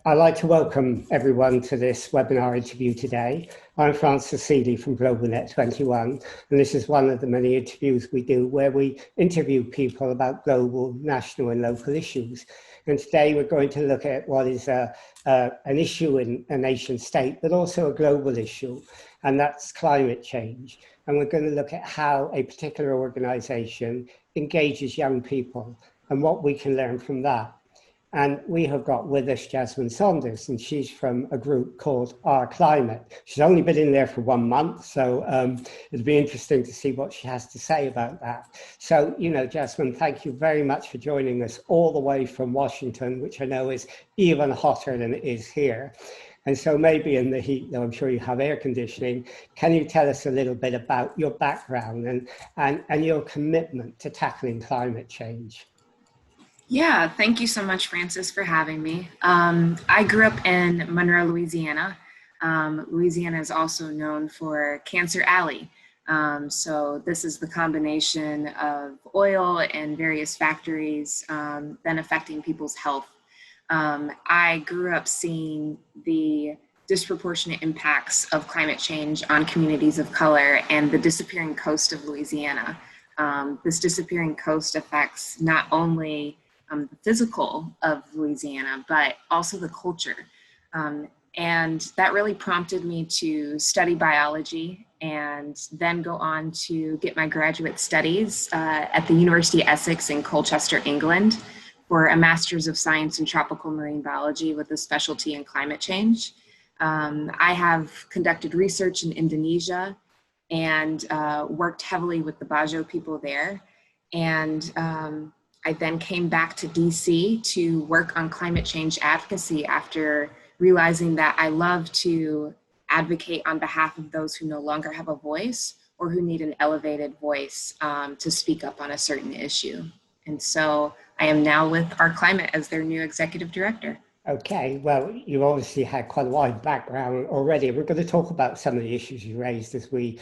I'd like to welcome everyone to this webinar interview today. I'm Francis Seeley from GlobalNet 21, and this is one of the many interviews we do where we interview people about global, national and local issues. And today we're going to look at what is an issue in a nation state, but also a global issue, and that's climate change. And we're going to look at how a particular organization engages young people and what we can learn from that. And we have got with us Jasmine Sanders, and she's from a group called Our Climate. She's only been in there for 1 month, so it'll be interesting to see what she has to say about that. So, Jasmine, thank you very much for joining us all the way from Washington, which I know is even hotter than it is here. And so maybe in the heat, though I'm sure you have air conditioning, can you tell us a little bit about your background and your commitment to tackling climate change? Yeah, thank you so much, Francis, for having me. I grew up in Monroe, Louisiana. Louisiana is also known for Cancer Alley. So this is the combination of oil and various factories then affecting people's health. I grew up seeing the disproportionate impacts of climate change on communities of color and the disappearing coast of Louisiana. This disappearing coast affects not only the physical of Louisiana, but also the culture. And that really prompted me to study biology and then go on to get my graduate studies at the University of Essex in Colchester, England, for a Master's of Science in Tropical Marine Biology with a specialty in climate change. I have conducted research in Indonesia and worked heavily with the Bajo people there. And I then came back to DC to work on climate change advocacy after realizing that I love to advocate on behalf of those who no longer have a voice or who need an elevated voice to speak up on a certain issue. And so I am now with Our Climate as their new executive director. Okay, well, you obviously had quite a wide background already. We're going to talk about some of the issues you raised as we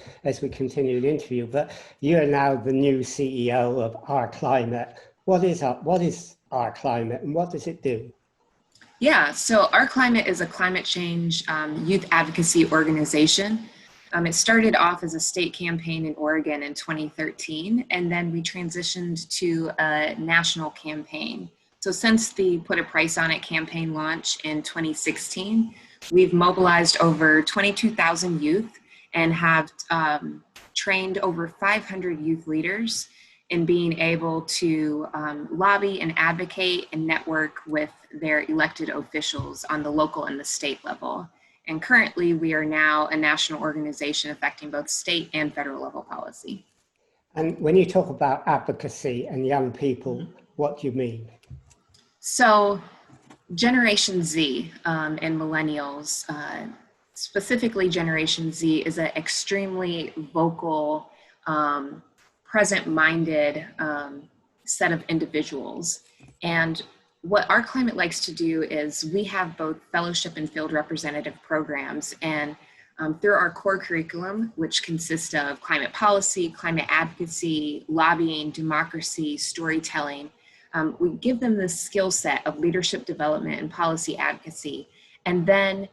continue the interview, but you are now the new CEO of Our Climate. What is Our Climate and what does it do? Yeah, so Our Climate is a climate change youth advocacy organization. It started off as a state campaign in Oregon in 2013, and then we transitioned to a national campaign. So since the Put a Price on It campaign launch in 2016, we've mobilized over 22,000 youth and have trained over 500 youth leaders in being able to lobby and advocate and network with their elected officials on the local and the state level. And currently, we are now a national organization affecting both state and federal level policy. And when you talk about advocacy and young people, what do you mean? So Generation Z and millennials, specifically Generation Z, is an extremely vocal, present-minded set of individuals. And what Our Climate likes to do is we have both fellowship and field representative programs. And through our core curriculum, which consists of climate policy, climate advocacy, lobbying, democracy, storytelling, we give them the skill set of leadership development and policy advocacy, and then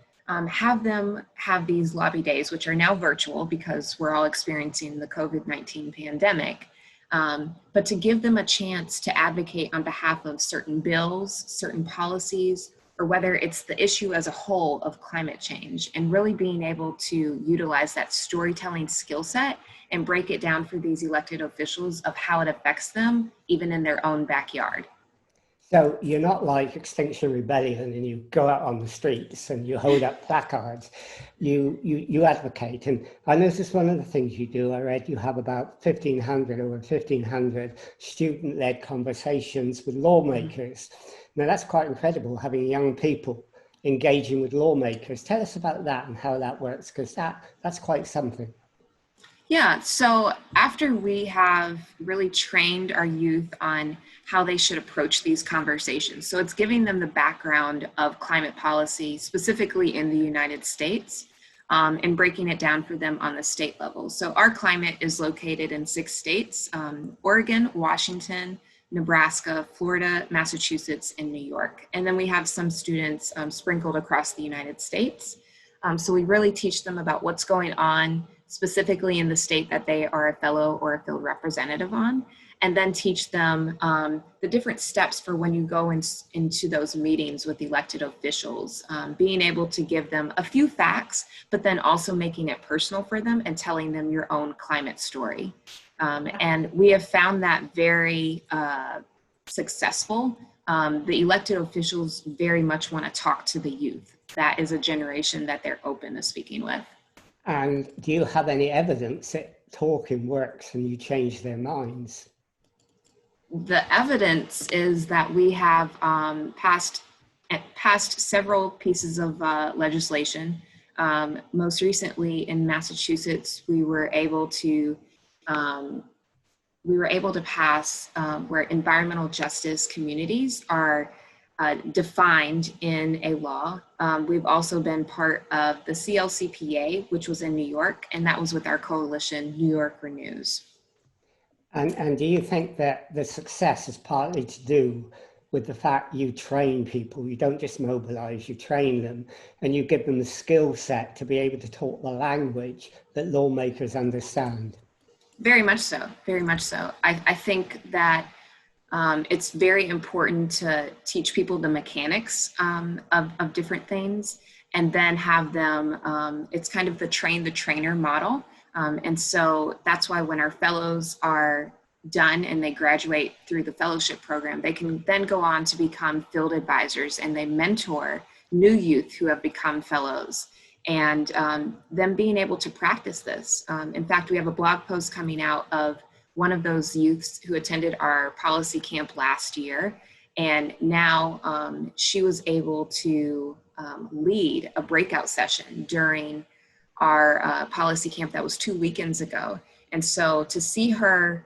have them have these lobby days, which are now virtual because we're all experiencing the COVID-19 pandemic, but to give them a chance to advocate on behalf of certain bills, certain policies, or whether it's the issue as a whole of climate change, and really being able to utilize that storytelling skill set and break it down for these elected officials of how it affects them, even in their own backyard. So you're not like Extinction Rebellion and you go out on the streets and you hold up placards. You advocate. And I know this is one of the things you do. I read you have about 1,500 student-led conversations with lawmakers. Now that's quite incredible, having young people engaging with lawmakers. Tell us about that and how that works, because that's quite something. Yeah, so after we have really trained our youth on how they should approach these conversations, so it's giving them the background of climate policy, specifically in the United States, and breaking it down for them on the state level. So Our Climate is located in 6 states, Oregon, Washington, Nebraska, Florida, Massachusetts, and New York. And then we have some students sprinkled across the United States. So we really teach them about what's going on specifically in the state that they are a fellow or a field representative on, and then teach them the different steps for when you go into those meetings with elected officials, being able to give them a few facts, but then also making it personal for them and telling them your own climate story. And we have found that very successful. The elected officials very much want to talk to the youth. That is a generation that they're open to speaking with. And do you have any evidence that talking works and you change their minds? The evidence is that we have passed several pieces of legislation. Most recently in Massachusetts, we were able to pass where environmental justice communities are defined in a law. We've also been part of the CLCPA, which was in New York, and that was with our coalition, New York Renews. And do you think that the success is partly to do with the fact you train people? You don't just mobilize, you train them, and you give them the skill set to be able to talk the language that lawmakers understand? Very much so, very much so. I think that it's very important to teach people the mechanics of different things, and then have them, it's kind of the train the trainer model. And so that's why when our fellows are done and they graduate through the fellowship program, they can then go on to become field advisors, and they mentor new youth who have become fellows, and them being able to practice this. In fact, we have a blog post coming out of one of those youths who attended our policy camp last year, and now she was able to lead a breakout session during our policy camp that was 2 weekends ago. And so to see her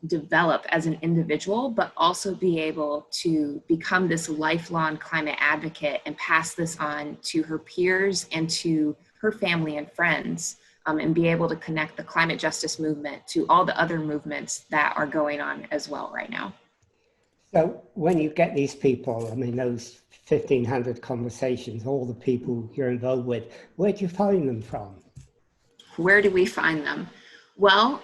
develop as an individual, but also be able to become this lifelong climate advocate and pass this on to her peers and to her family and friends, and be able to connect the climate justice movement to all the other movements that are going on as well right now. So when you get these people, I mean, those 1,500 conversations, all the people you're involved with, where do you find them from? Where do we find them? Well,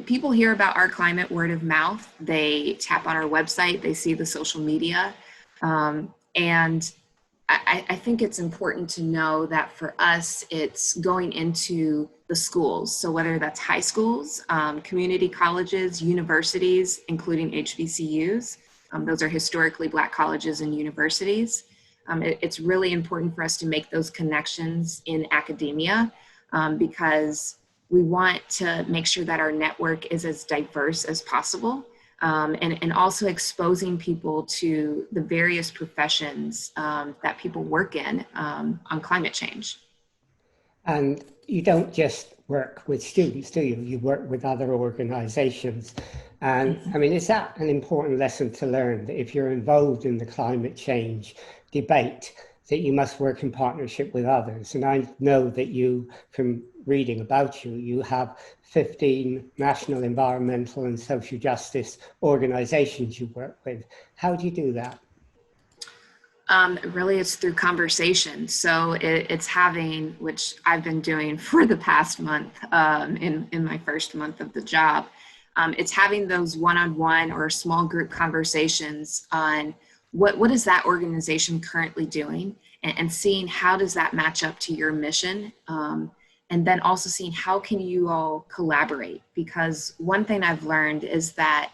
people hear about our climate word of mouth. They tap on our website, they see the social media. And I think it's important to know that for us, it's going into the schools. So whether that's high schools, community colleges, universities, including HBCUs, those are historically Black colleges and universities. It's really important for us to make those connections in academia, because we want to make sure that our network is as diverse as possible, and also exposing people to the various professions that people work in on climate change. And you don't just work with students, do you? You work with other organizations. And I mean, is that an important lesson to learn, that if you're involved in the climate change debate, that you must work in partnership with others? And I know that you, from reading about you, you have 15 national environmental and social justice organizations you work with. How do you do that? Really, it's through conversation. So it's having, which I've been doing for the past month, in my first month of the job, it's having those one-on-one or small group conversations on what is that organization currently doing, and seeing how does that match up to your mission, and then also seeing how can you all collaborate. Because one thing I've learned is that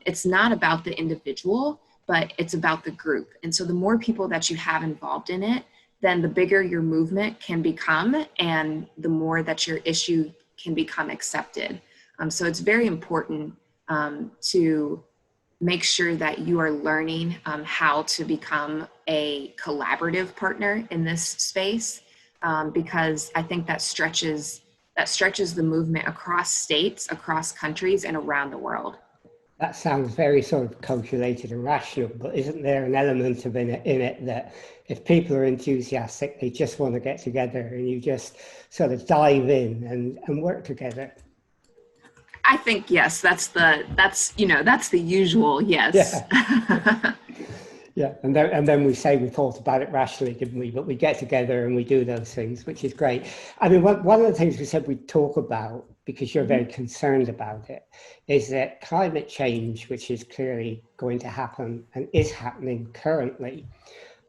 it's not about the individual, but it's about the group. And so the more people that you have involved in it, then the bigger your movement can become, and the more that your issue can become accepted. So it's very important to make sure that you are learning how to become a collaborative partner in this space, because I think that stretches the movement across states, across countries, and around the world. That sounds very sort of calculated and rational, but isn't there an element of in it that if people are enthusiastic, they just want to get together and you just sort of dive in and work together? I think yes, that's the usual yes. Yeah. Yeah, and then we say we thought about it rationally, didn't we? But we get together and we do those things, which is great. I mean, one of the things we said we'd talk about, because you're very concerned about it, is that climate change, which is clearly going to happen and is happening currently,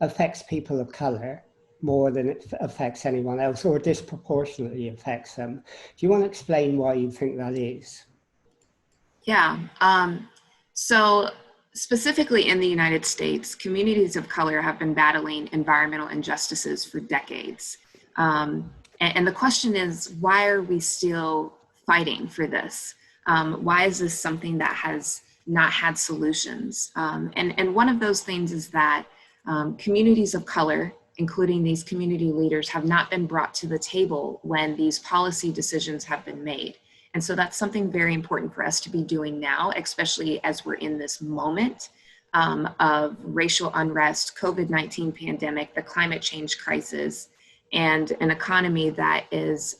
affects people of color more than it affects anyone else, or disproportionately affects them. Do you want to explain why you think that is? Yeah. So specifically in the United States, communities of color have been battling environmental injustices for decades. And the question is, why are we still fighting for this? Why is this something that has not had solutions? And one of those things is that communities of color, including these community leaders, have not been brought to the table when these policy decisions have been made. And so that's something very important for us to be doing now, especially as we're in this moment of racial unrest, COVID-19 pandemic, the climate change crisis, and an economy that is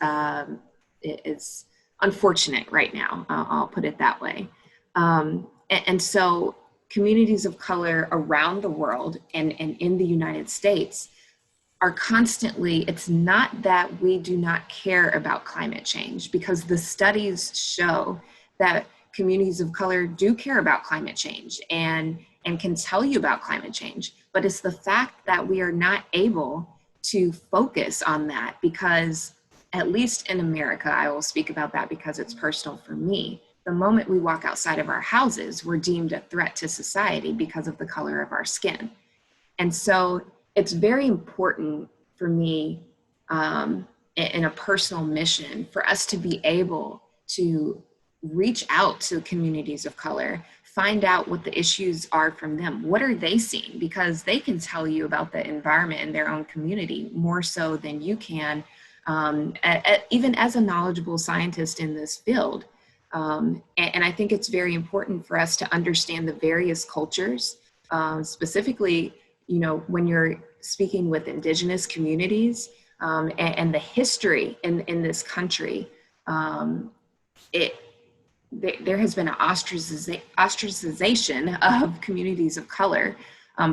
unfortunate right now. I'll put it that way. And so communities of color around the world and in the United States are constantly, it's not that we do not care about climate change, because the studies show that communities of color do care about climate change and can tell you about climate change, but it's the fact that we are not able to focus on that because, at least in America, I will speak about that because it's personal for me, the moment we walk outside of our houses, we're deemed a threat to society because of the color of our skin. And so it's very important for me in a personal mission for us to be able to reach out to communities of color, find out what the issues are from them. What are they seeing? Because they can tell you about the environment in their own community more so than you can, even as a knowledgeable scientist in this field. And I think it's very important for us to understand the various cultures, specifically, when you're speaking with indigenous communities and the history in this country, there has been an ostracization of communities of color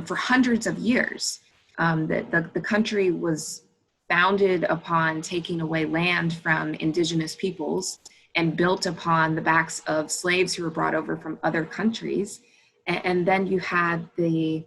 for hundreds of years. The country was founded upon taking away land from indigenous peoples and built upon the backs of slaves who were brought over from other countries. And then you had the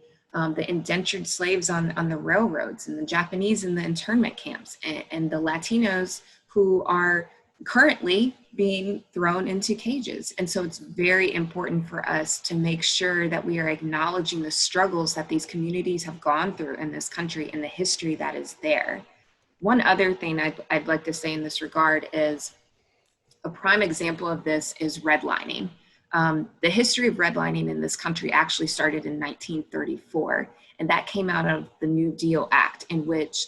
indentured slaves on the railroads, and the Japanese in the internment camps, and the Latinos who are currently being thrown into cages. And so it's very important for us to make sure that we are acknowledging the struggles that these communities have gone through in this country and the history that is there. One other thing I'd like to say in this regard is a prime example of this is redlining. The history of redlining in this country actually started in 1934, and that came out of the New Deal Act, in which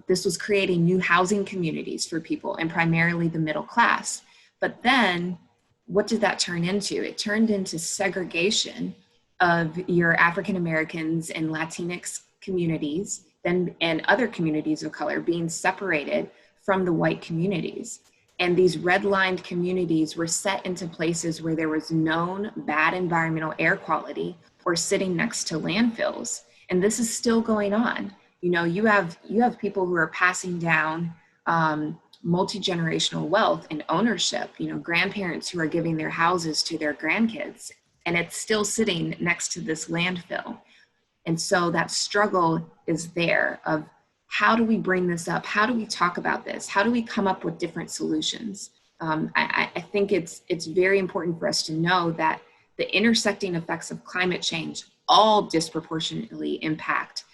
this was creating new housing communities for people, and primarily the middle class. But then what did that turn into? It turned into segregation of your African Americans and Latinx communities and other communities of color being separated from the white communities. And these redlined communities were set into places where there was known bad environmental air quality or sitting next to landfills. And this is still going on. You have people who are passing down multi-generational wealth and ownership, grandparents who are giving their houses to their grandkids, and it's still sitting next to this landfill. And so that struggle is there of, how do we bring this up? How do we talk about this? How do we come up with different solutions? I think it's very important for us to know that the intersecting effects of climate change all disproportionately impact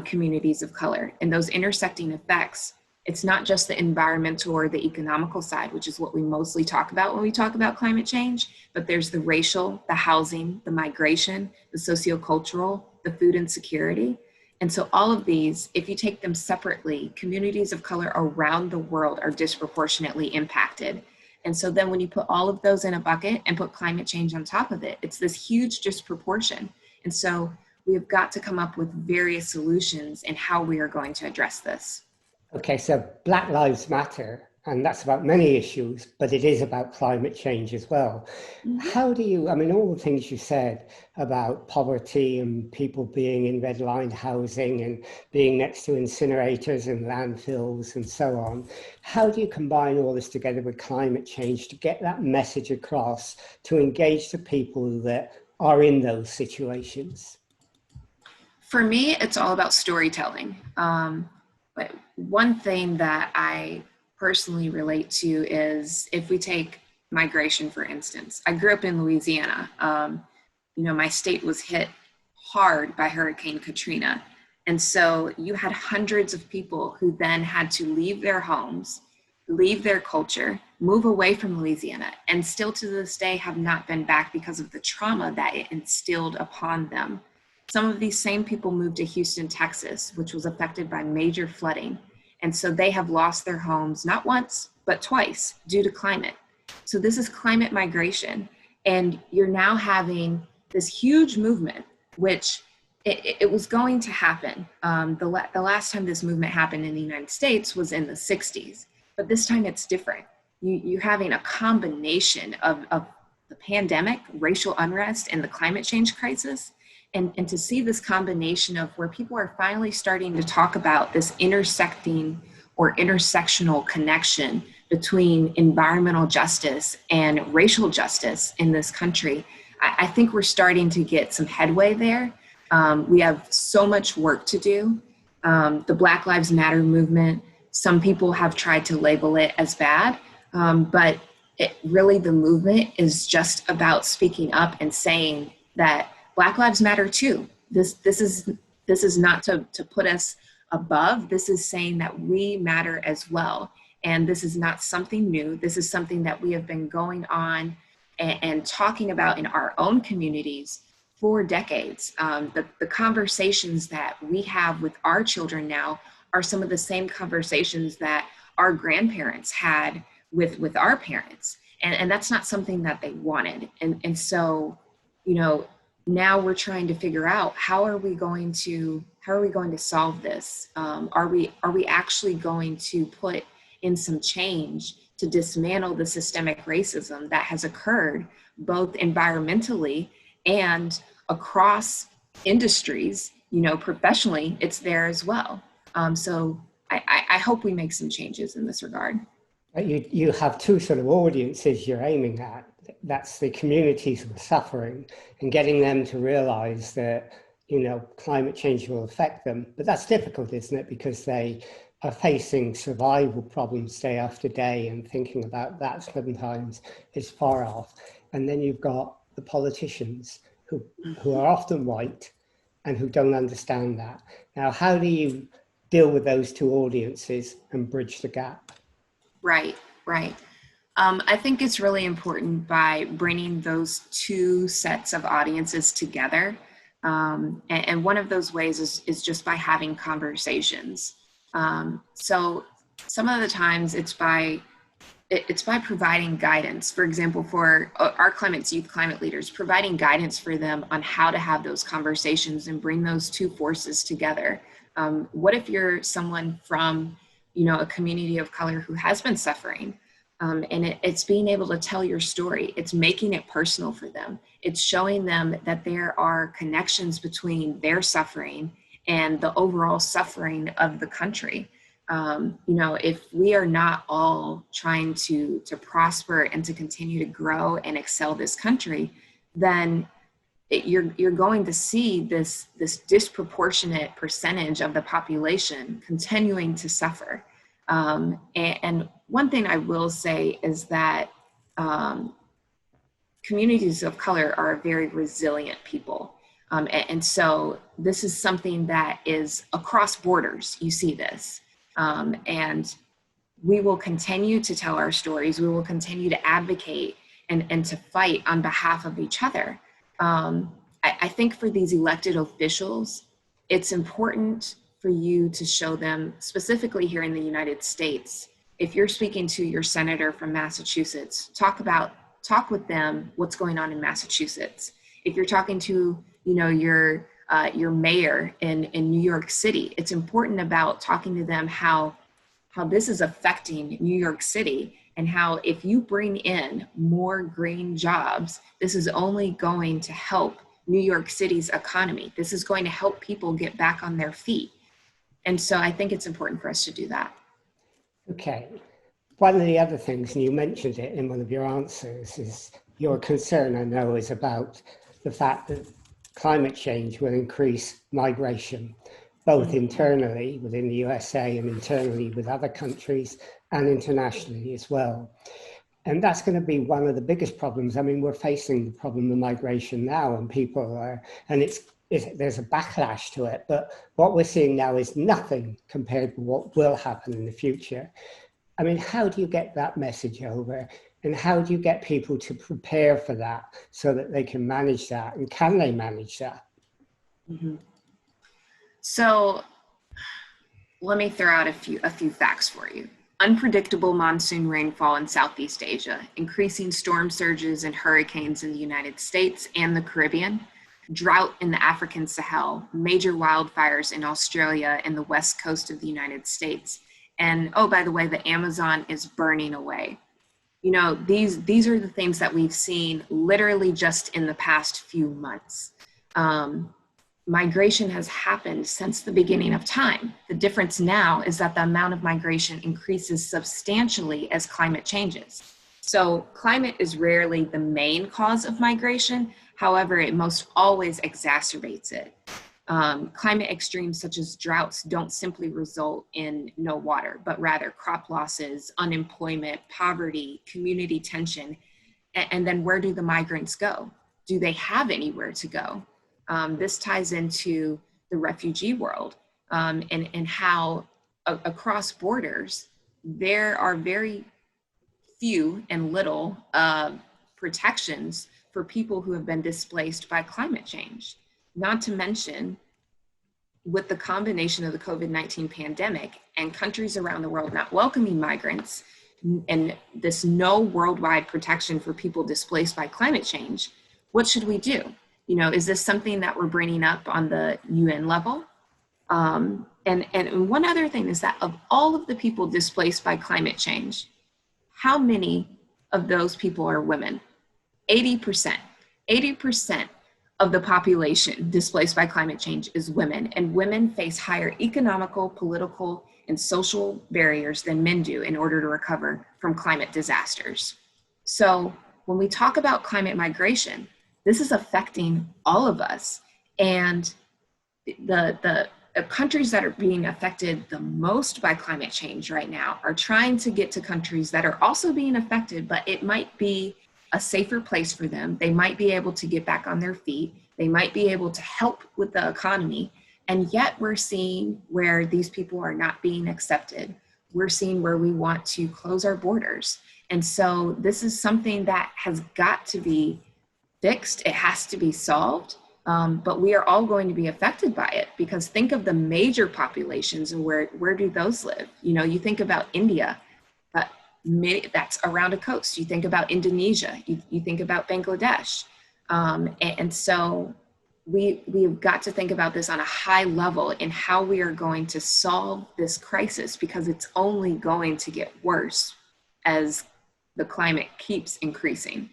communities of color. And those intersecting effects, it's not just the environmental or the economical side, which is what we mostly talk about when we talk about climate change, but there's the racial, the housing, the migration, the sociocultural, the food insecurity. And so all of these, if you take them separately, communities of color around the world are disproportionately impacted. And so then when you put all of those in a bucket and put climate change on top of it, it's this huge disproportion. And so we have got to come up with various solutions in how we are going to address this. Okay, so Black Lives Matter and that's about many issues, but it is about climate change as well. How do you, I mean, all the things you said about poverty and people being in red-lined housing and being next to incinerators and landfills and so on, how do you combine all this together with climate change to get that message across, to engage the people that are in those situations? For me, it's all about storytelling. But one thing that I personally relate to is if we take migration, for instance. I grew up in Louisiana. My state was hit hard by Hurricane Katrina. And so you had hundreds of people who then had to leave their homes, leave their culture, move away from Louisiana, and still to this day have not been back because of the trauma that it instilled upon them. Some of these same people moved to Houston, Texas, which was affected by major flooding. And so they have lost their homes, not once, but twice due to climate. So this is climate migration. And you're now having this huge movement, which it was going to happen. The last time this movement happened in the United States was in the 60s, but this time it's different. You're having a combination of the pandemic, racial unrest, and the climate change crisis. And to see this combination of where people are finally starting to talk about this intersecting or intersectional connection between environmental justice and racial justice in this country, I think we're starting to get some headway there. We have so much work to do. The Black Lives Matter movement, some people have tried to label it as bad, but really the movement is just about speaking up and saying that Black Lives Matter too. This is not to put us above. This is saying that we matter as well. And this is not something new. This is something that we have been going on and talking about in our own communities for decades. The conversations that we have with our children now are some of the same conversations that our grandparents had with our parents. And that's not something that they wanted. And so, now we're trying to figure out how are we going to solve this? Are we actually going to put in some change to dismantle the systemic racism that has occurred both environmentally and across industries? Professionally, it's there as well. So I hope we make some changes in this regard. You have two sort of audiences you're aiming at. That's the communities who are suffering and getting them to realize that, climate change will affect them. But that's difficult, isn't it? Because they are facing survival problems day after day, and thinking about that sometimes is far off. And then you've got the politicians who are often white and who don't understand that. Now, how do you deal with those two audiences and bridge the gap? Right. I think it's really important by bringing those two sets of audiences together. And one of those ways is just by having conversations. So some of the times it's by providing guidance. For example, for our youth climate leaders, providing guidance for them on how to have those conversations and bring those two forces together. What if you're someone from a community of color who has been suffering? And it's being able to tell your story. It's making it personal for them. It's showing them that there are connections between their suffering and the overall suffering of the country. If we are not all trying to prosper and to continue to grow and excel this country, then you're going to see this disproportionate percentage of the population continuing to suffer. And one thing I will say is that communities of color are a very resilient people. And so this is something that is across borders. You see this. And we will continue to tell our stories. We will continue to advocate and to fight on behalf of each other. I think for these elected officials, it's important for you to show them, specifically here in the United States, if you're speaking to your senator from Massachusetts, talk with them what's going on in Massachusetts. If you're talking to, your mayor in New York City, it's important about talking to them how how this is affecting New York City, and how if you bring in more green jobs, this is only going to help New York City's economy. This is going to help people get back on their feet. And so I think it's important for us to do that. Okay. One of the other things, and you mentioned it in one of your answers, is your concern, I know, is about the fact that climate change will increase migration, both internally within the USA and internally with other countries and internationally as well. And that's going to be one of the biggest problems. I mean, we're facing the problem of migration now, and people are, and there's a backlash to it, but what we're seeing now is nothing compared to what will happen in the future. I mean, how do you get that message over? And how do you get people to prepare for that so that they can manage that? And can they manage that? Mm-hmm. So let me throw out a few facts for you. Unpredictable monsoon rainfall in Southeast Asia, increasing storm surges and hurricanes in the United States and the Caribbean, drought in the African Sahel, major wildfires in Australia and the west coast of the United States. And oh, by the way, the Amazon is burning away. You know, these are the things that we've seen literally just in the past few months. Migration has happened since the beginning of time. The difference now is that the amount of migration increases substantially as climate changes. So climate is rarely the main cause of migration. However, it most always exacerbates it. Climate extremes such as droughts don't simply result in no water, but rather crop losses, unemployment, poverty, community tension. And then where do the migrants go? Do they have anywhere to go? This ties into the refugee world and how across borders, there are very few and little protections for people who have been displaced by climate change. Not to mention, with the combination of the COVID-19 pandemic and countries around the world not welcoming migrants and this no worldwide protection for people displaced by climate change, what should we do? You know, is this something that we're bringing up on the UN level? And one other thing is that of all of the people displaced by climate change, how many of those people are women? 80%. 80% of the population displaced by climate change is women, and women face higher economical, political, and social barriers than men do in order to recover from climate disasters. So when we talk about climate migration, this is affecting all of us. And the countries that are being affected the most by climate change right now are trying to get to countries that are also being affected, but it might be a safer place for them. They might be able to get back on their feet. They might be able to help with the economy. And yet we're seeing where these people are not being accepted. We're seeing where we want to close our borders. And so this is something that has got to be fixed. It has to be solved. But we are all going to be affected by it, because think of the major populations and where do those live? You know, you think about India, that's around a coast. You think about Indonesia, you think about Bangladesh. And so we've got to think about this on a high level in how we are going to solve this crisis, because it's only going to get worse as the climate keeps increasing.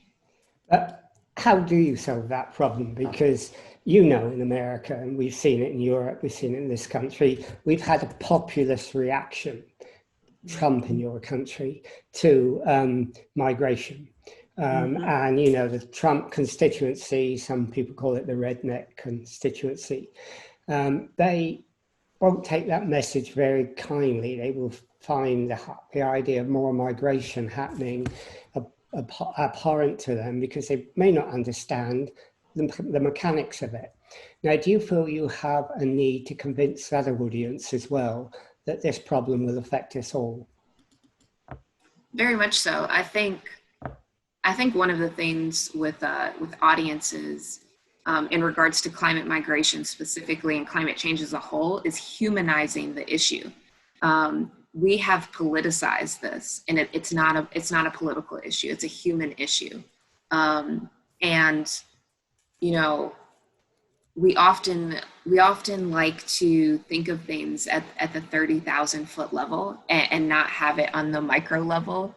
How do you solve that problem? Because, you know, in America, and we've seen it in Europe, we've seen it in this country, we've had a populist reaction, Trump in your country, to migration. And, you know, the Trump constituency, some people call it the redneck constituency, they won't take that message very kindly. They will find the idea of more migration happening abhorrent to them, because they may not understand the mechanics of it. Now, do you feel you have a need to convince that audience as well that this problem will affect us all? Very much so. I think one of the things with audiences in regards to climate migration specifically and climate change as a whole is humanizing the issue. We have politicized this, and it's not a political issue. It's a human issue. And, you know, we often like to think of things at the 30,000 foot level and not have it on the micro level.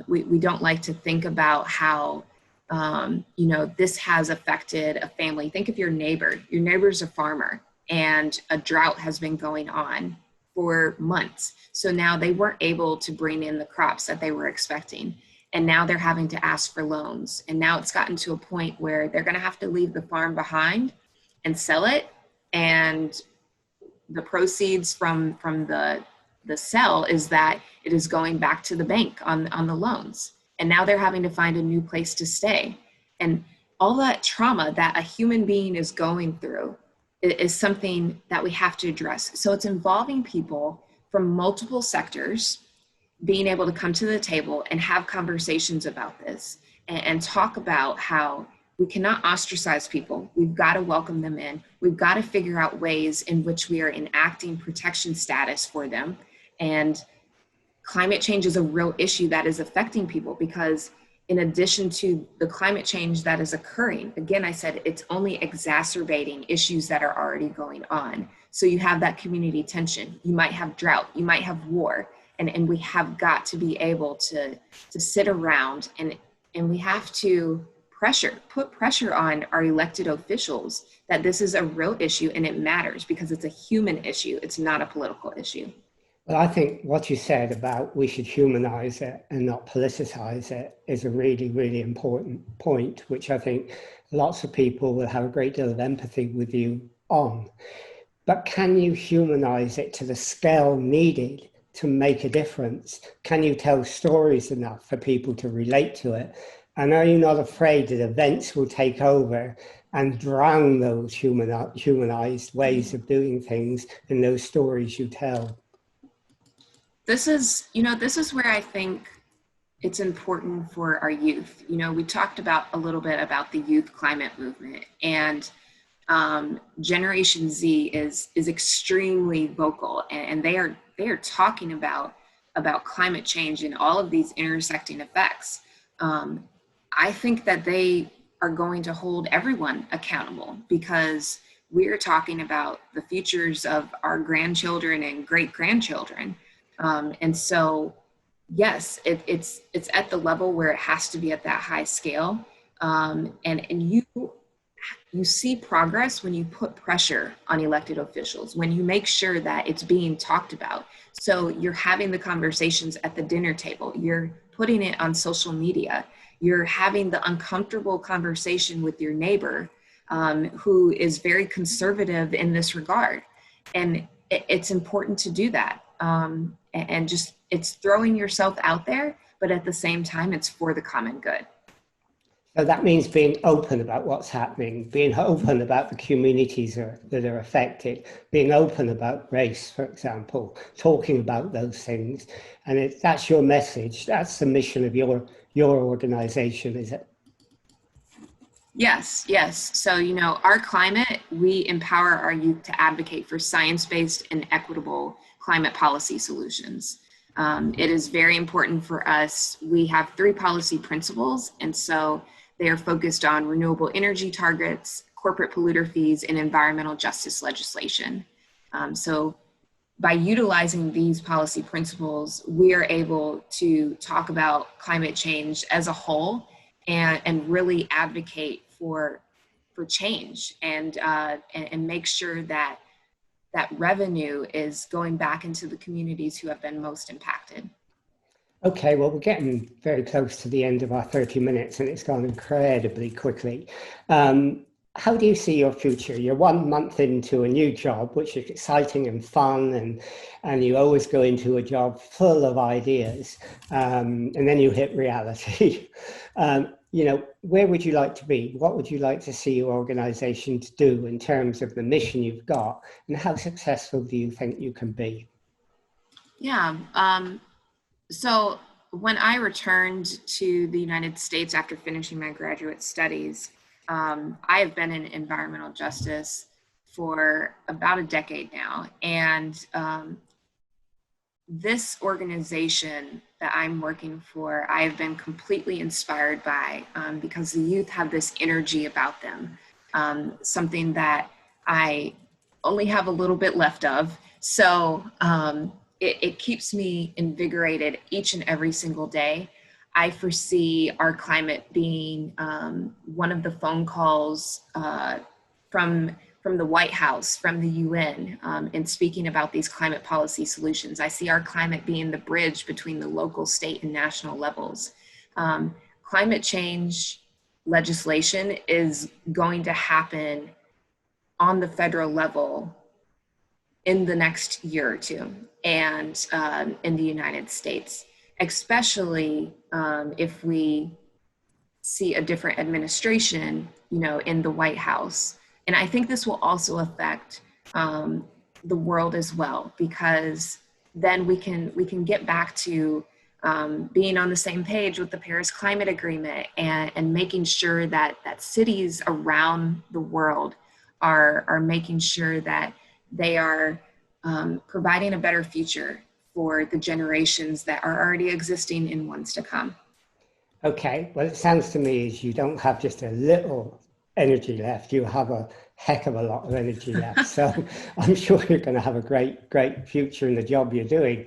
We don't like to think about how this has affected a family. Think of your neighbor. Your neighbor's a farmer and a drought has been going on for months. So now they weren't able to bring in the crops that they were expecting. And now they're having to ask for loans. And now it's gotten to a point where they're going to have to leave the farm behind and sell it. And the proceeds from the sell is that it is going back to the bank on the loans. And now they're having to find a new place to stay. And all that trauma that a human being is going through is something that we have to address. So it's involving people from multiple sectors being able to come to the table and have conversations about this and talk about how we cannot ostracize people. We've got to welcome them in. We've got to figure out ways in which we are enacting protection status for them. And climate change is a real issue that is affecting people because in addition to the climate change that is occurring, again, I said it's only exacerbating issues that are already going on. So you have that community tension. You might have drought, you might have war, and we have got to be able to sit around and we have to put pressure on our elected officials that this is a real issue and it matters because it's a human issue. It's not a political issue. Well, I think what you said about we should humanize it and not politicize it is a really, really important point, which I think lots of people will have a great deal of empathy with you on. But can you humanize it to the scale needed to make a difference? Can you tell stories enough for people to relate to it? And are you not afraid that events will take over and drown those humanized ways of doing things in those stories you tell? This is where I think it's important for our youth. We talked about a little bit about the youth climate movement, and Generation Z is extremely vocal, and they are talking about climate change and all of these intersecting effects. I think that they are going to hold everyone accountable because we're talking about the futures of our grandchildren and great grandchildren. And so, yes, it's at the level where it has to be at that high scale. And you see progress when you put pressure on elected officials, when you make sure that it's being talked about. So you're having the conversations at the dinner table, you're putting it on social media, you're having the uncomfortable conversation with your neighbor who is very conservative in this regard. And it's important to do that. And just, it's throwing yourself out there, but at the same time, it's for the common good. So that means being open about what's happening, being open about the communities that are affected, being open about race, for example, talking about those things. And that's your message. That's the mission of your organization, is it? Yes. So, our climate, we empower our youth to advocate for science-based and equitable climate policy solutions. It is very important for us. We have 3 policy principles, and so they are focused on renewable energy targets, corporate polluter fees, and environmental justice legislation. So by utilizing these policy principles, we are able to talk about climate change as a whole and really advocate for change and make sure that revenue is going back into the communities who have been most impacted. Okay, well, we're getting very close to the end of our 30 minutes and it's gone incredibly quickly. How do you see your future? You're 1 month into a new job, which is exciting and fun, and you always go into a job full of ideas, and then you hit reality. Where would you like to be? What would you like to see your organization to do in terms of the mission you've got, and how successful do you think you can be? Yeah. So when I returned to the United States after finishing my graduate studies, I have been in environmental justice for about a decade now. And this organization that I'm working for, I have been completely inspired by because the youth have this energy about them. something that I only have a little bit left of. So it keeps me invigorated each and every single day. I foresee our climate being one of the phone calls from the White House, from the UN, in speaking about these climate policy solutions. I see our climate being the bridge between the local, state, and national levels. Climate change legislation is going to happen on the federal level in the next year or two, and in the United States, especially if we see a different administration, in the White House. And I think this will also affect the world as well, because then we can get back to being on the same page with the Paris Climate Agreement, and making sure that cities around the world are making sure that they are providing a better future for the generations that are already existing and ones to come. Okay, well, it sounds to me as you don't have just a little energy left, you have a heck of a lot of energy left. So I'm sure you're going to have a great future in the job you're doing.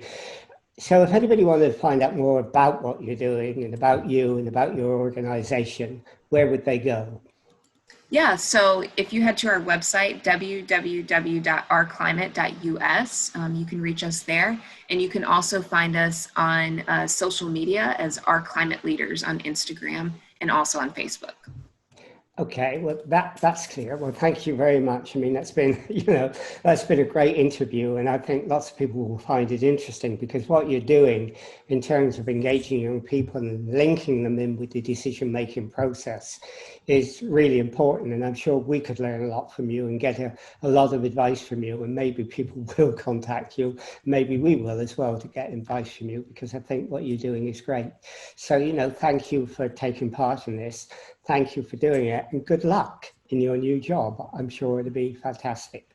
So if anybody wanted to find out more about what you're doing and about you and about your organization, where would they go? Yeah, so if you head to our website, www.ourclimate.us, you can reach us there. And you can also find us on social media as Our Climate Leaders on Instagram and also on Facebook. Okay, well, that's clear. Well, thank you very much. I mean, that's been, that's been a great interview, and I think lots of people will find it interesting, because what you're doing in terms of engaging young people and linking them in with the decision-making process is really important. And I'm sure we could learn a lot from you and get a lot of advice from you, and maybe people will contact you. Maybe we will as well, to get advice from you, because I think what you're doing is great. So, thank you for taking part in this. Thank you for doing it, and good luck in your new job. I'm sure it'll be fantastic.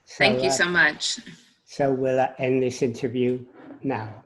So, thank you so much. So we'll end this interview now.